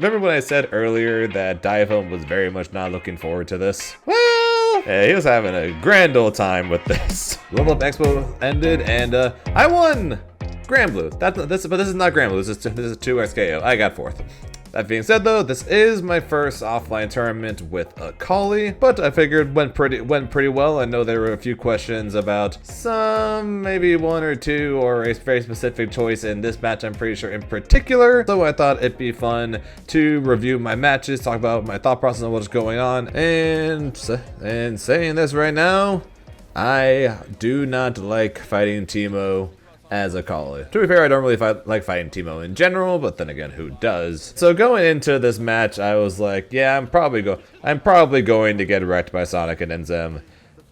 Remember when I said earlier that Diaphone was very much not looking forward to this? Well, yeah, he was having a grand old time with this. LVL UP Expo ended and I won! Grand Blue. But this is not Grand Blue, this is 2x KO. I got 4th. That being said though, this is my first offline tournament with Akali, but I figured went pretty well. I know there were a few questions about maybe 1 or 2 or a very specific choice in this match, I'm pretty sure in particular. So I thought it'd be fun to review my matches, talk about my thought process on what's going on, and saying this right now, I do not like fighting Teemo as Akali. To be fair, I don't really like fighting Teemo in general, but then again, who does? So going into this match, I was like, yeah, I'm probably going to get wrecked by Sonic and Enzam.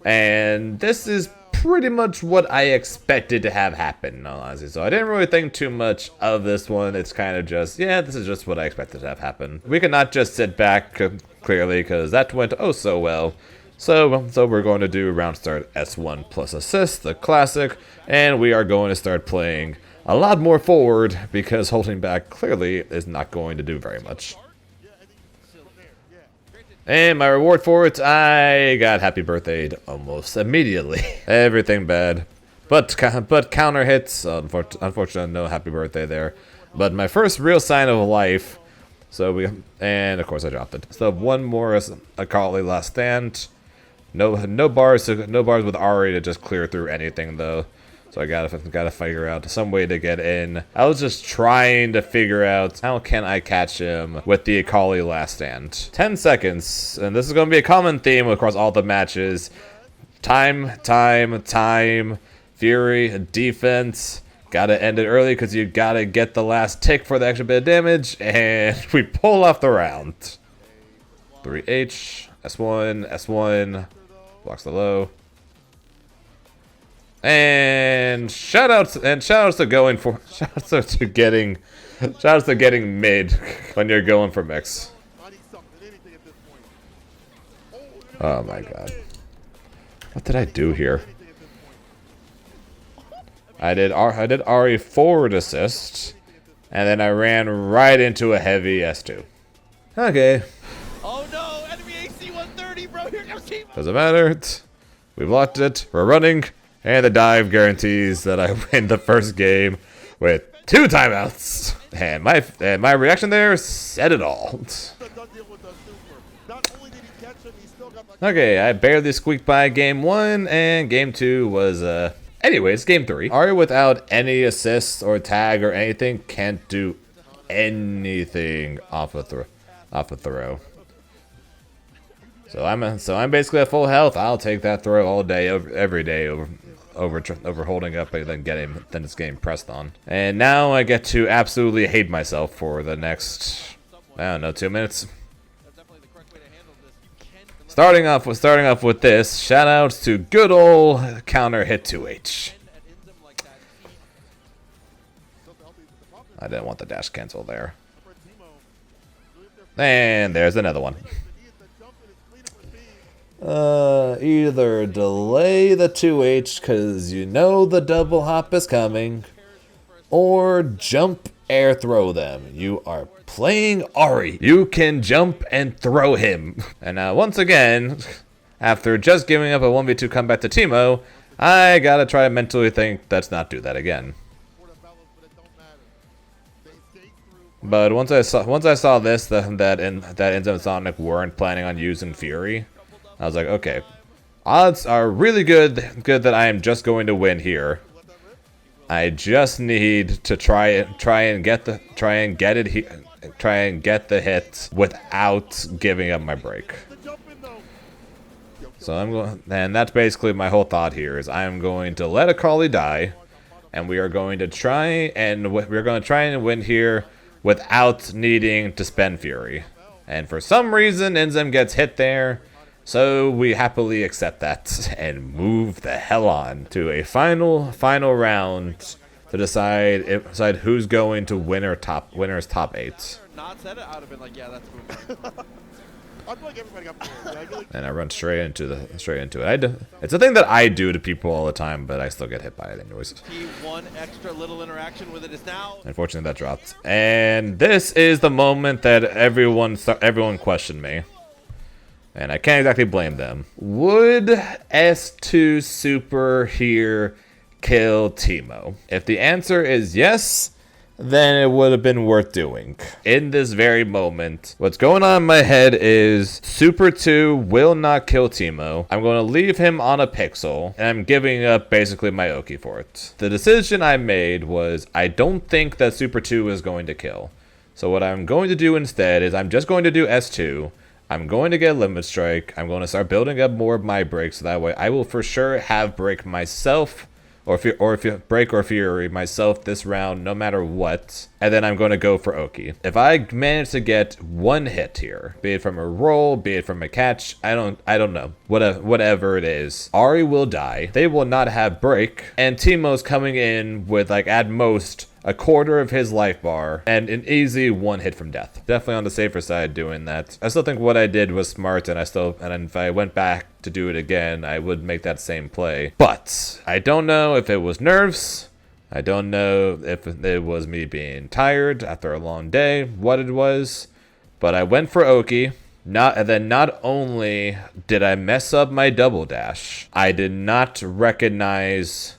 And this is pretty much what I expected to have happen, in all honesty. So I didn't really think too much of this one. It's kind of just, yeah, this is just what I expected to have happen. We cannot just sit back, clearly, because that went oh so well. So we're going to do round start S1 plus assist, the classic, and we are going to start playing a lot more forward because holding back clearly is not going to do very much. And my reward for it, I got happy birthday'd almost immediately. Everything bad, but counter hits. Unfortunately, no happy birthday there. But my first real sign of life. And of course I dropped it. So one more Akali last stand. No bars with Ari to just clear through anything though. So I gotta figure out some way to get in. I was just trying to figure out how can I catch him with the Akali last stand. 10 seconds, and this is gonna be a common theme across all the matches. Time, Fury, defense. Gotta end it early because you gotta get the last tick for the extra bit of damage, and we pull off the round. 3H, S1, blocks the low. And shoutouts to getting mid when you're going for mix. Oh my god. What did I do here? I did Ari forward assist, and then I ran right into a heavy S2. Okay. Oh no, enemy AC 130, bro. Here comes Teemo. Doesn't matter. We blocked it. We're running, and the dive guarantees that I win the first game with 2 timeouts. And my reaction there said it all. Okay, I barely squeaked by game 1, and game 2 was anyways, game 3. Ari without any assists or tag or anything can't do anything off a throw. So I'm basically at full health. I'll take that throw all day, every day, over holding up and then just getting pressed on. And now I get to absolutely hate myself for the next, I don't know, 2 minutes. Starting off with this, shoutouts to good old counter hit 2H. I didn't want the dash cancel there. And there's another one. Either delay the 2H because you know the double hop is coming, or jump air throw them. You are playing Ari. You can jump and throw him. And now once again, after just giving up a 1v2 comeback to Teemo, I gotta try to mentally think, let's not do that again. But once I saw this, that Enzam and Sonic weren't planning on using Fury, I was like, okay, odds are really good that I am just going to win here. I just need to try and get the hit without giving up my break. So and that's basically my whole thought here. Is I'm going to let Akali die, and we're going to try and win here without needing to spend Fury. And for some reason, Enzam gets hit there. So we happily accept that and move the hell on to a final round to decide who's going to winner's top 8. Not said it, I would have been like, yeah, that's a boomer. feel like everybody got pulled. I feel like And I run straight into it. It's a thing that I do to people all the time, but I still get hit by it anyways. one extra little interaction with it is now. Unfortunately, that dropped. And this is the moment that everyone questioned me. And I can't exactly blame them. Would S2 Super here kill Teemo? If the answer is yes, then it would have been worth doing. In this very moment, what's going on in my head is Super 2 will not kill Teemo. I'm going to leave him on a pixel, and I'm giving up basically my Oki for it. The decision I made was I don't think that Super 2 is going to kill. So what I'm going to do instead is I'm just going to do S2. I'm going to get Limit Strike. I'm going to start building up more of my breaks, so that way I will for sure have break myself, or break or Fury myself this round, no matter what. And then I'm going to go for Oki. If I manage to get one hit here, be it from a roll, be it from a catch, I don't know. Whatever it is, Ahri will die. They will not have break, and Teemo's coming in with like at most a quarter of his life bar, and an easy one hit from death. Definitely on the safer side doing that. I still think what I did was smart, and if I went back to do it again, I would make that same play. But I don't know if it was nerves. I don't know if it was me being tired after a long day, what it was. But I went for Oki. And then not only did I mess up my double dash, I did not recognize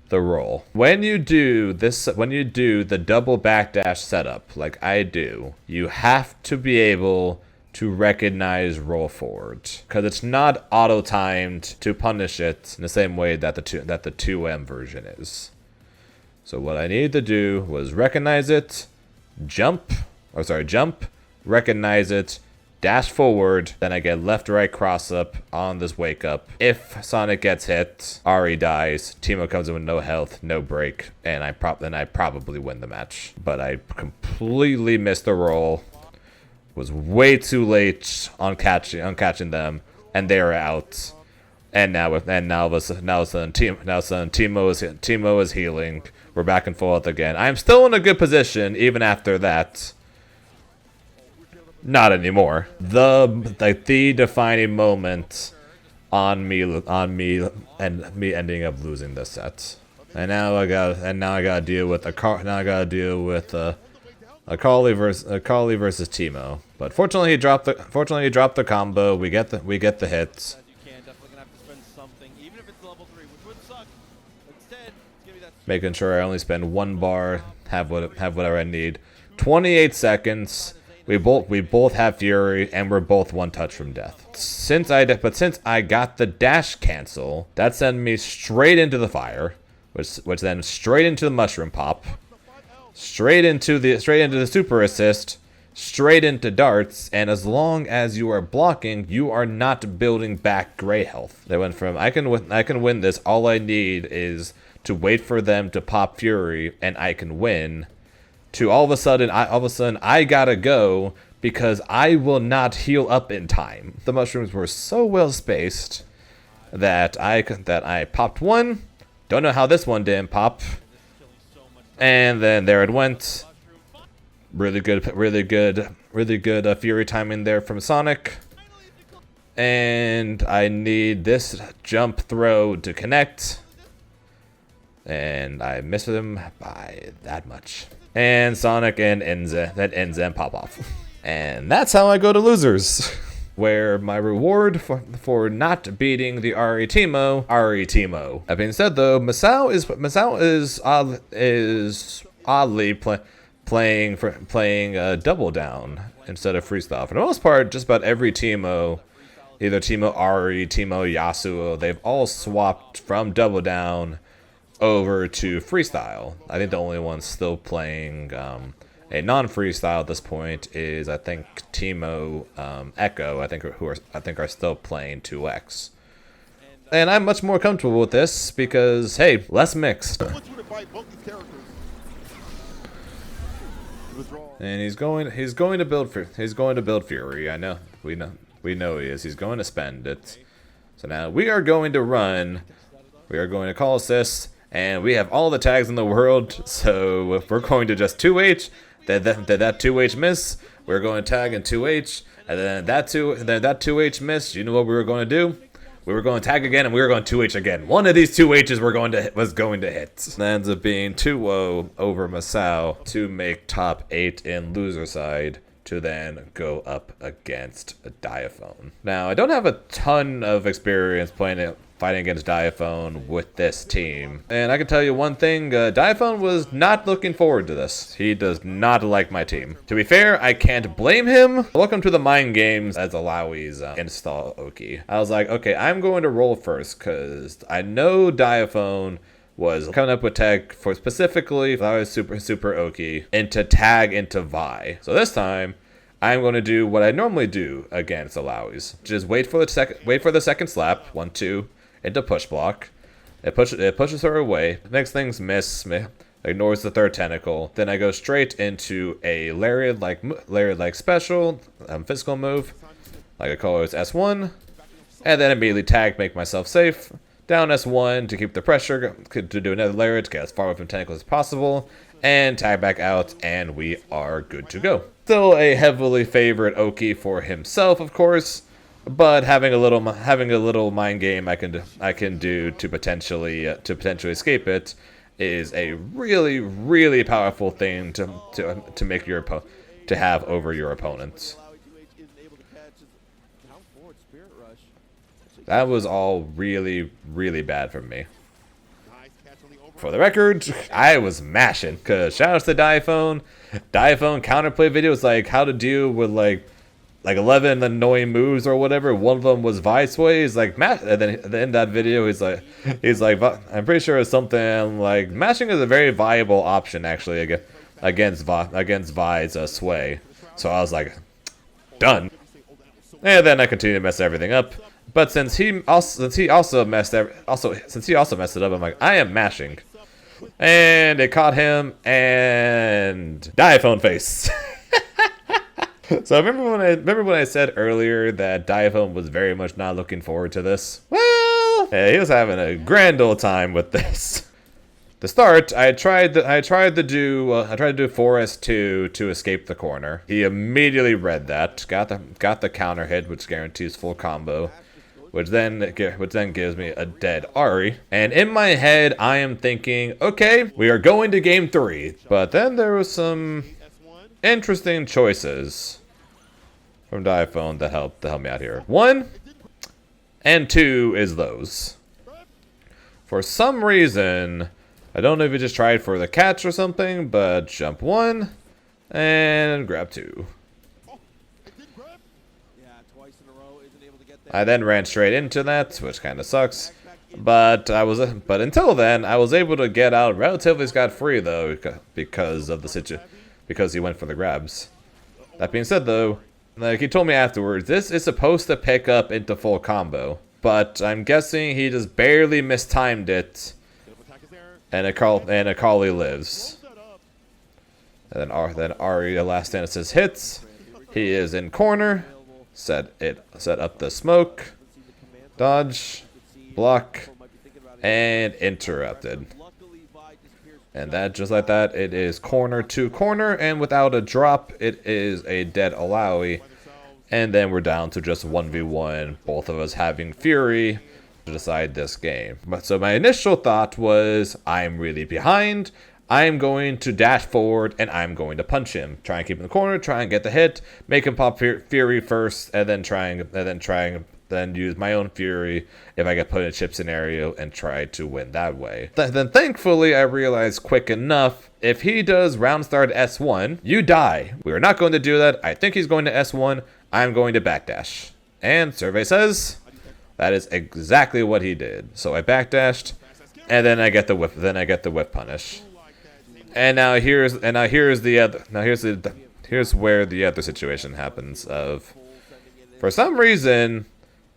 the roll. When you do the double backdash setup like I do, you have to be able to recognize roll forward, because it's not auto-timed to punish it in the same way that the 2M version is. So what I needed to do was recognize it, jump, recognize it, dash forward, then I get left to right cross up on this wake up. If Sonic gets hit, Ahri dies, Teemo comes in with no health, no break, and I probably win the match. But I completely missed the roll, was way too late on catching them, and they are out. And now Teemo is healing. We're back and forth again. I'm still in a good position even after that. Not anymore. The defining moment on me and me ending up losing this set. And now I gotta deal with Akali versus Teemo. But fortunately he dropped the combo. We get the hits. Making sure I only spend one bar, have whatever I need. 28 seconds. We both have Fury, and we're both one touch from death. Since I got the dash cancel, that sent me straight into the fire, which then straight into the mushroom pop, straight into the super assist, straight into darts, and as long as you are blocking, you are not building back gray health. They went from I can win this. All I need is to wait for them to pop Fury, and I can win. To all of a sudden I gotta go because I will not heal up in time. The mushrooms were so well spaced that I popped one. Don't know how this one didn't pop. And then there it went. Really good Fury timing there from Sonic. And I need this jump throw to connect. And I missed him by that much. And Sonic and Enzam pop off. And that's how I go to losers. Where my reward for not beating the Ahri Teemo. That being said though, Masau is oddly playing double down instead of freestyle. For the most part, just about every Teemo, either Teemo Ahri, Teemo Yasuo, they've all swapped from double down over to freestyle. I think the only one still playing a non-freestyle at this point is I think Teemo Echo. I think are still playing 2x. And I'm much more comfortable with this because hey, less mixed. And he's going to build Fury. I know. We know he is. He's going to spend it. So now we are going to run. We are going to call assist. And we have all the tags in the world, so if we're going to just 2H, did that 2H miss? We were going to tag in 2H, and then that 2H missed. You know what we were going to do? We were going to tag again, and we were going 2H again. One of these 2Hs was going to hit. That ends up being 2-0 over Masau to make top 8 in loser side, to then go up against a Diaphone. Now, I don't have a ton of experience fighting against Diaphone with this team. And I can tell you one thing, Diaphone was not looking forward to this. He does not like my team. To be fair, I can't blame him. Welcome to the mind games as Alawi's install Oki. I was like, okay, I'm going to roll first, because I know Diaphone was coming up with tag for specifically if I was super Oki into tag into Vi. So this time I'm going to do what I normally do against Alawi's. Just wait for the second slap, 1-2 into push block. It pushes her away. Next thing's miss, ignores the third tentacle. Then I go straight into a lariat like special physical move, like I call it S1, and then immediately tag, make myself safe. Down S1 to keep the pressure, to do another lariat to get as far away from tentacles as possible, and tag back out, and we are good to go. Still a heavily favored Oki for himself, of course, but having a little mind game I can do to potentially escape it is a really powerful thing to make to have over your opponents. That was all really bad from me. For the record, I was mashing, because shout out to Diaphone. Diaphone counterplay videos like how to deal with like 11 annoying moves or whatever. One of them was Vice Way. He's like, and then at the end of that video, he's like, I'm pretty sure it's something like mashing is a very viable option actually against Vi's Sway. So I was like, done. And then I continued to mess everything up. But since he also messed it up, I'm like, I am mashing, and it caught him and Diaphone face. So remember when I said earlier that Diaphone was very much not looking forward to this? Well, he was having a grand old time with this. To start, I tried to do 4S2 to escape the corner. He immediately read that, got the counter hit, which guarantees full combo, which then gives me a dead Ari. And in my head, I am thinking, okay, we are going to game 3. But then there was some interesting choices from Diaphone that helped me out here. 1 and 2 is those. For some reason, I don't know if he just tried for the catch or something, but jump 1 and grab 2. I then ran straight into that, which kind of sucks. But until then, I was able to get out relatively scot-free though, because he went for the grabs. That being said though, like he told me afterwards, this is supposed to pick up into full combo, but I'm guessing he just barely mistimed it, and Akali lives. And then Ari last stances hits. He is in corner. Set up the smoke, dodge, block, and interrupted. And that, just like that, it is corner to corner, and without a drop, it is a dead Alawi. And then we're down to just 1v1, both of us having Fury to decide this game. So my initial thought was, I'm really behind. I'm going to dash forward and I'm going to punch him. Try and keep him in the corner, try and get the hit, make him pop Fury first, and then use my own Fury if I get put in a chip scenario and try to win that way. Then thankfully I realized quick enough, if he does round start S1, you die. We are not going to do that. I think he's going to S1. I'm going to backdash. And survey says that is exactly what he did. So I backdashed, and then I get the whip punish. And now here's where the other situation happens. For some reason,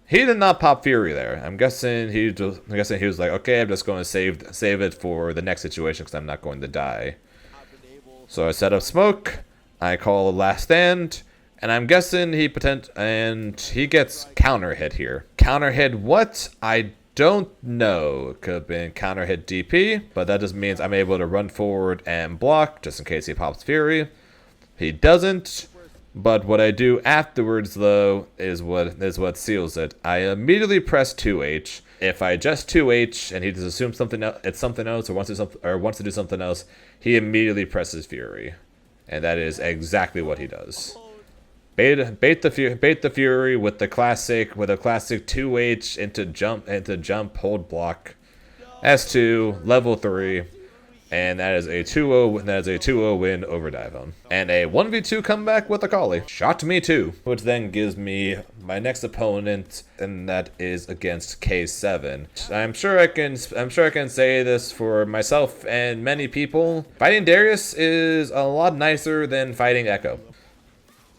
he did not pop Fury there. I'm guessing he was like, okay, I'm just going to save it for the next situation because I'm not going to die. So I set up smoke. I call a last stand, and I'm guessing he gets counter hit here. Counter hit what? I don't know. Could have been counter hit DP, but that just means I'm able to run forward and block just in case he pops Fury. He doesn't. But what I do afterwards, though, is what seals it. I immediately press 2H. If I just 2H and he just assumes it's something else, or wants to do something else, he immediately presses Fury, and that is exactly what he does. Bait the Fury with a classic 2H into jump hold block, S2 level 3. And that is a 2-0 win over Diaphone. And a 1v2 comeback with Akali. Shocked me too. Which then gives me my next opponent, and that is against K7. I'm sure I can say this for myself and many people. Fighting Darius is a lot nicer than fighting Echo.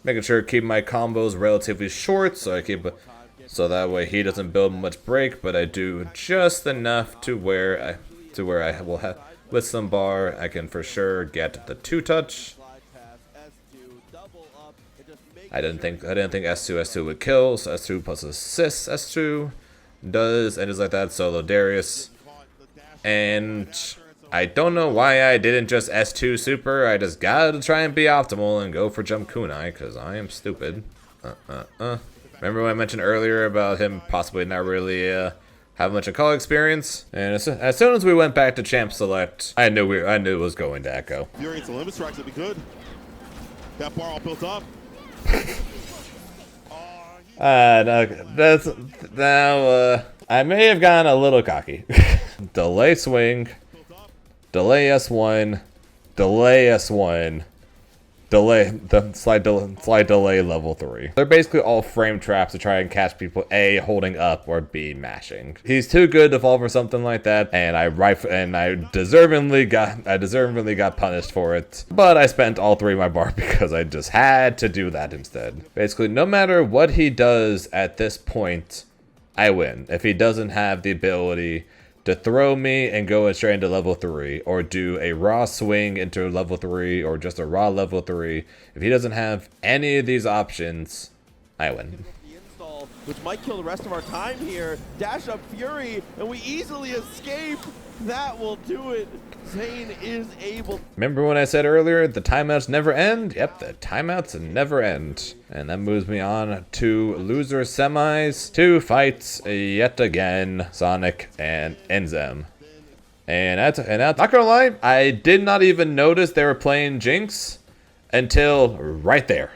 Making sure to keep my combos relatively short, so that way he doesn't build much break, but I do just enough to where I will have. With some bar, I can for sure get the 2-touch. I didn't think S2 would kill, so S2 plus assist S2 does, and just like that, solo Darius. And I don't know why I didn't just S2 super. I just gotta try and be optimal and go for jump kunai, because I am stupid. Remember when I mentioned earlier about him possibly not really have much Akali experience? And as soon as we went back to Champ Select, I knew it was going to Echo. Fury into limit strikes would be good. That bar all built up. I may have gotten a little cocky. Delay swing, delay S1, delay S1, slide delay level 3. They're basically all frame traps to try and catch people A, holding up, or B, mashing. He's too good to fall for something like that, and I deservingly got punished for it. But I spent all 3 of my bar because I just had to do that instead. Basically, no matter what he does at this point, I win. If he doesn't have the ability to throw me and go straight into level 3, or do a raw swing into level 3, or just a raw level 3. If he doesn't have any of these options, I win. The install, which might kill the rest of our time here. Dash up Fury, and we easily escape. That will do it. Zane is able. Remember when I said earlier, the timeouts never end? Yep, the timeouts never end. And that moves me on to loser semis to fight yet again Sonic and Enzam. And not gonna lie, I did not even notice they were playing Jinx until right there.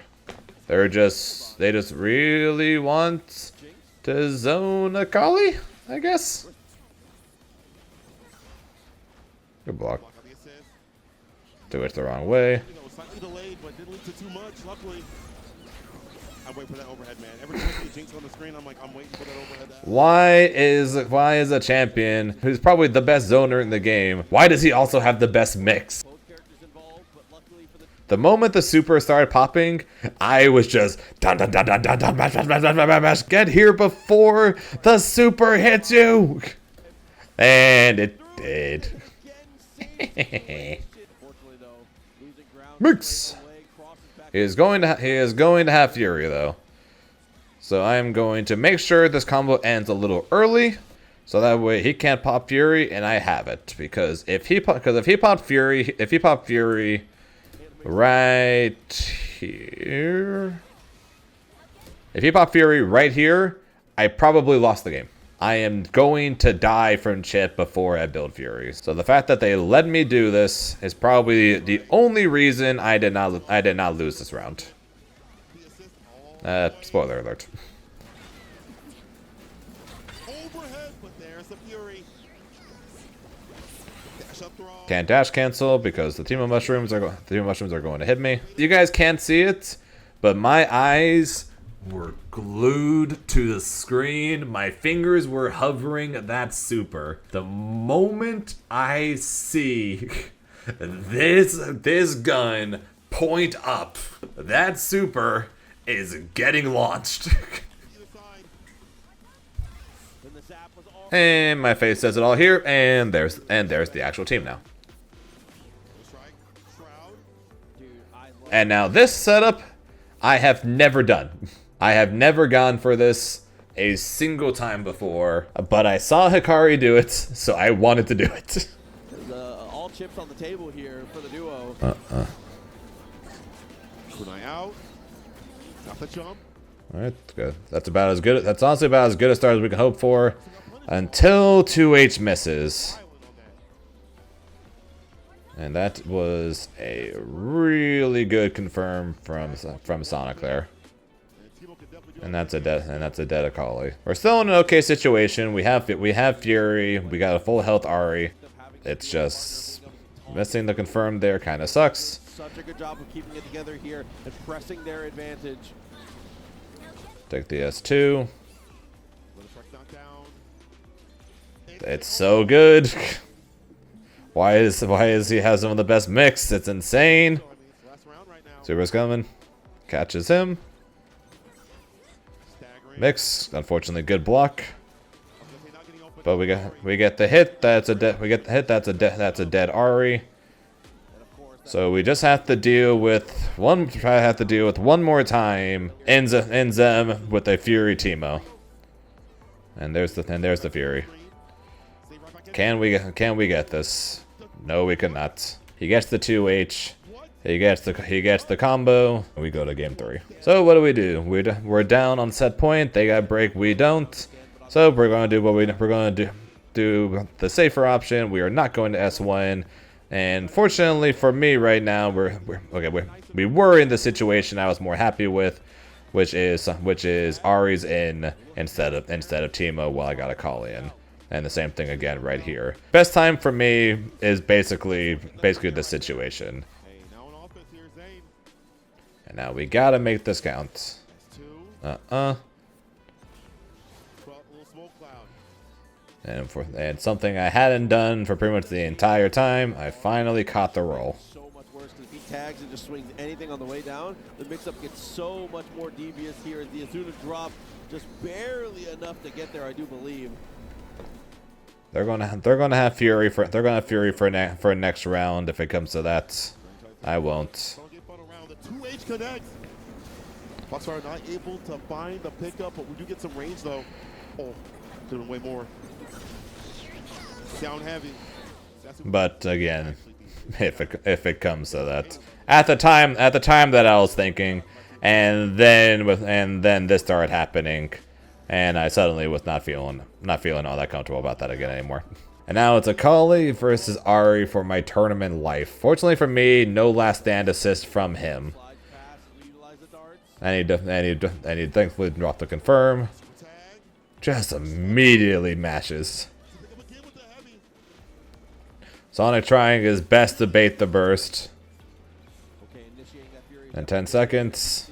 They just really want to zone Akali, I guess. Good block. Do it the wrong way. Slightly delayed, but didn't lead to too much. Luckily, I wait for that overhead, man. Every time I see Jinx on the screen, I'm waiting for that overhead. Why is a champion who's probably the best zoner in the game? Why does he also have the best mix? The moment the super started popping, I was just dun dun dun dun dun dun mash mash mash mash mash. Get here before the super hits you, and it did. Mix. He is going to have Fury though, so I am going to make sure this combo ends a little early, so that way he can't pop Fury and I have it. Because if he popped Fury right here, I probably lost the game. I am going to die from chip before I build Fury. So the fact that they let me do this is probably the only reason I did not lose this round. Spoiler alert. Overhead, but there's the Fury. Dash up throw. Can't dash cancel because the team of mushrooms are going to hit me. You guys can't see it, but my eyes were glued to the screen. My fingers were hovering that super. The moment I see this gun point up, that super is getting launched. And my face says it all here, and there's the actual team now. And now this setup I have never done. I have never gone for this a single time before, but I saw Hikari do it, so I wanted to do it. All chips on the table here for the duo. Kunai out. Got the jump. All right, good. That's about as good. That's honestly about as good a start as we can hope for, until 2H misses, and that was a really good confirm from Sonic there. And that's a dead Akali. We're still in an okay situation. We have Fury. We got a full health Ari. It's just missing the confirm there kind of sucks. Such a good job of keeping it together here and pressing their advantage. Take the S2. It's so good. Why is he has some of the best mix? It's insane. Super's coming. Catches him. Mix. Unfortunately, good block. But we get the hit. That's a dead Ari. So we just have to deal with one more time. Enzam with a Fury Teemo. And there's the Fury. Can we get this? No, we cannot. He gets the 2H. He gets the combo. We go to game 3. So what do? We're down on set point. They got break. We don't. So we're going to do what we're going to do the safer option. We are not going to S1. And fortunately for me right now, we were in the situation I was more happy with, which is Ari's in instead of Teemo while I got Akali in. And the same thing again right here. Best time for me is basically this situation. And now we gotta make this count. And something I hadn't done for pretty much the entire time, I finally caught the roll. So much worse because he tags and just swings anything on the way down. The mix-up gets so much more devious here. The Azuna drop just barely enough to get there, I do believe. They're gonna have Fury for next round if it comes to that. I won't. 2H connect. Bucks are not able to find the pickup, but we do get some range though. Oh, doing way more. Down heavy. But again, if it comes to that, at the time that I was thinking, and then this started happening, and I suddenly was not feeling all that comfortable about that again anymore. And now it's Akali versus Ari for my tournament life. Fortunately for me, no last stand assist from him. And he thankfully dropped the confirm. Just immediately mashes. Sonic trying his best to bait the burst. And 10 seconds.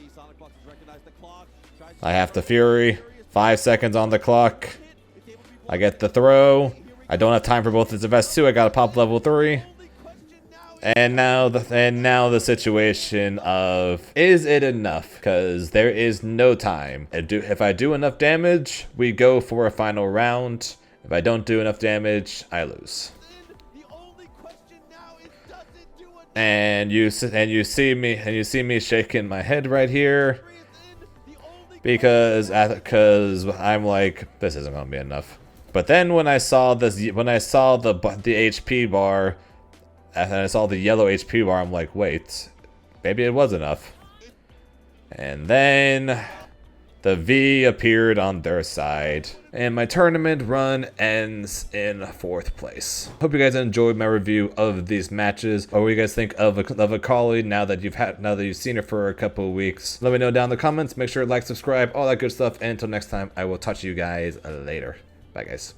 I have the Fury. 5 seconds on the clock. I get the throw. I don't have time for both of the best 2. I gotta pop level 3. And now the situation of, is it enough? Because there is no time. If I do enough damage, we go for a final round. If I don't do enough damage, I lose. And you see me shaking my head right here because I'm like, this isn't gonna be enough. But then when I saw the HP bar, and I saw the yellow HP bar, I'm like, wait, maybe it was enough. And then the V appeared on their side, and my tournament run ends in 4th place. Hope you guys enjoyed my review of these matches. What do you guys think of Akali now that you've seen her for a couple of weeks? Let me know down in the comments. Make sure to like, subscribe, all that good stuff. And until next time, I will talk to you guys later. Bye, guys.